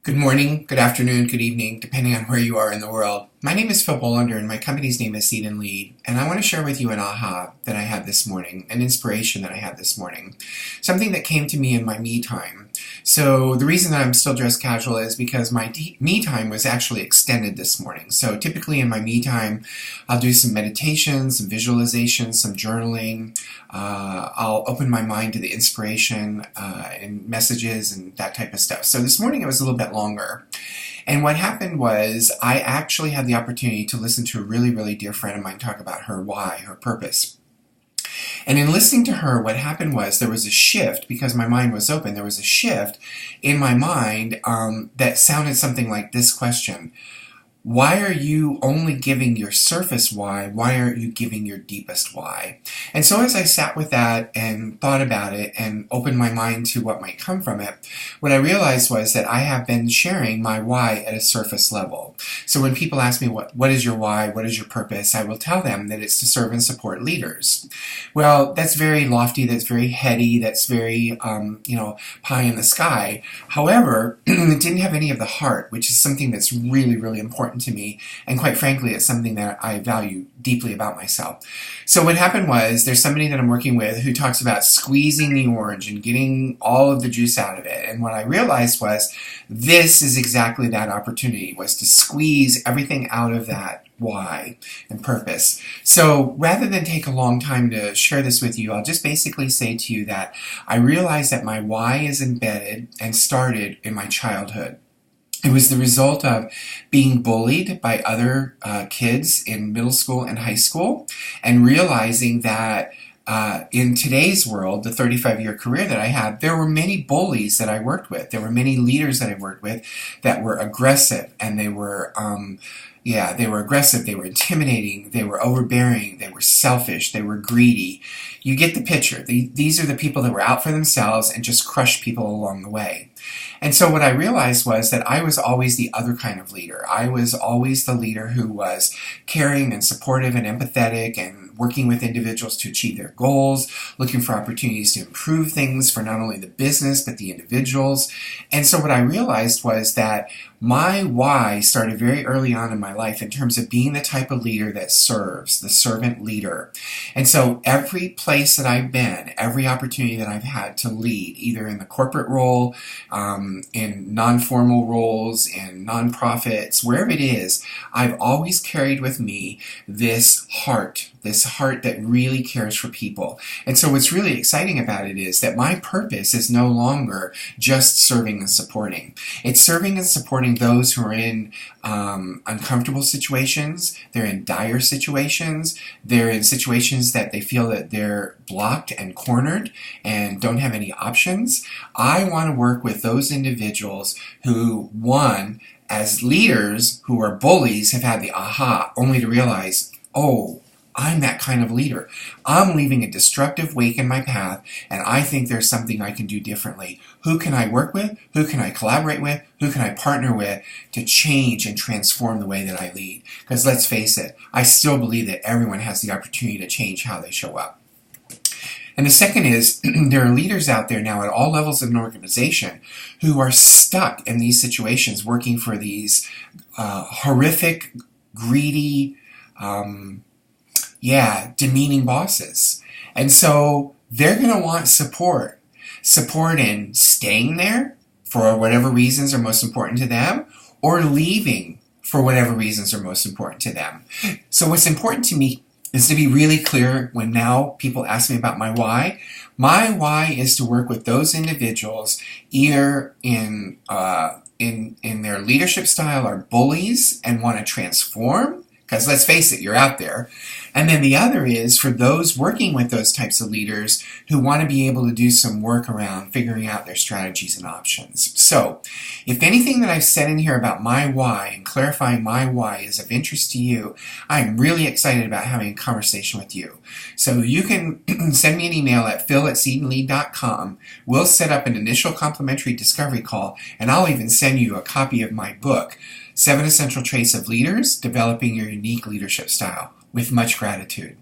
Good morning, good afternoon, good evening, depending on where you are in the world. My name is Phil Bolander and my company's name is Seed and Lead, and I want to share with you an aha that I had this morning, an inspiration that I had this morning, something that came to me in my me time. So the reason that I'm still dressed casual is because my me time was actually extended this morning. So typically in my me time, I'll do some meditation, some visualization, some journaling. I'll open my mind to the inspiration and messages and that type of stuff. So this morning it was a little bit longer. And what happened was I actually had the opportunity to listen to a really, really dear friend of mine talk about her why, her purpose. And in listening to her, what happened was there was a shift, because my mind was open, there was a shift in my mind that sounded something like this question: why are you only giving your surface why? Why aren't you giving your deepest why? And so as I sat with that and thought about it and opened my mind to what might come from it, what I realized was that I have been sharing my why at a surface level. So when people ask me, what is your why? What is your purpose? I will tell them that it's to serve and support leaders. Well, that's very lofty, that's very heady, that's very, pie in the sky. However, it didn't have any of the heart, which is something that's really, really important to me, and quite frankly it's something that I value deeply about myself. So what happened was there's somebody that I'm working with who talks about squeezing the orange and getting all of the juice out of it, and what I realized was this is exactly that opportunity, was to squeeze everything out of that why and purpose. So rather than take a long time to share this with you, I'll just basically say to you that I realized that my why is embedded and started in my childhood. It was the result of being bullied by other kids in middle school and high school, and realizing that in today's world, the 35-year career that I had, there were many bullies that I worked with. There were many leaders that I worked with that were aggressive, and they were aggressive, they were intimidating, they were overbearing, they were selfish, they were greedy. You get the picture. These are the people that were out for themselves and just crushed people along the way. And so what I realized was that I was always the other kind of leader. I was always the leader who was caring and supportive and empathetic and working with individuals to achieve their goals, looking for opportunities to improve things for not only the business but the individuals. And so what I realized was that my why started very early on in my life in terms of being the type of leader that serves, the servant leader. And so every place that I've been, every opportunity that I've had to lead, either in the corporate role, in non-formal roles, in nonprofits, wherever it is, I've always carried with me this heart that really cares for people. And so what's really exciting about it is that my purpose is no longer just serving and supporting. It's serving and supporting those who are in uncomfortable situations, they're in dire situations, they're in situations that they feel that they're blocked and cornered and don't have any options. I want to work with those individuals who, one, as leaders who are bullies, have had the aha, only to realize, oh, I'm that kind of leader. I'm leaving a destructive wake in my path, and I think there's something I can do differently. Who can I work with? Who can I collaborate with? Who can I partner with to change and transform the way that I lead? Because let's face it, I still believe that everyone has the opportunity to change how they show up. And the second is, there are leaders out there now at all levels of an organization who are stuck in these situations, working for these horrific, greedy, demeaning bosses. And so they're going to want support. Support in staying there for whatever reasons are most important to them, or leaving for whatever reasons are most important to them. So what's important to me is to be really clear when now people ask me about my why. My why is to work with those individuals either in their leadership style are bullies and want to transform, because let's face it, you're out there. And then the other is for those working with those types of leaders who want to be able to do some work around figuring out their strategies and options. So, if anything that I've said in here about my why and clarifying my why is of interest to you, I'm really excited about having a conversation with you. So you can send me an email at phil@seedandlead.com. We'll set up an initial complimentary discovery call, and I'll even send you a copy of my book, 7 Essential Traits of Leaders, Developing Your Unique Leadership Style. With much gratitude.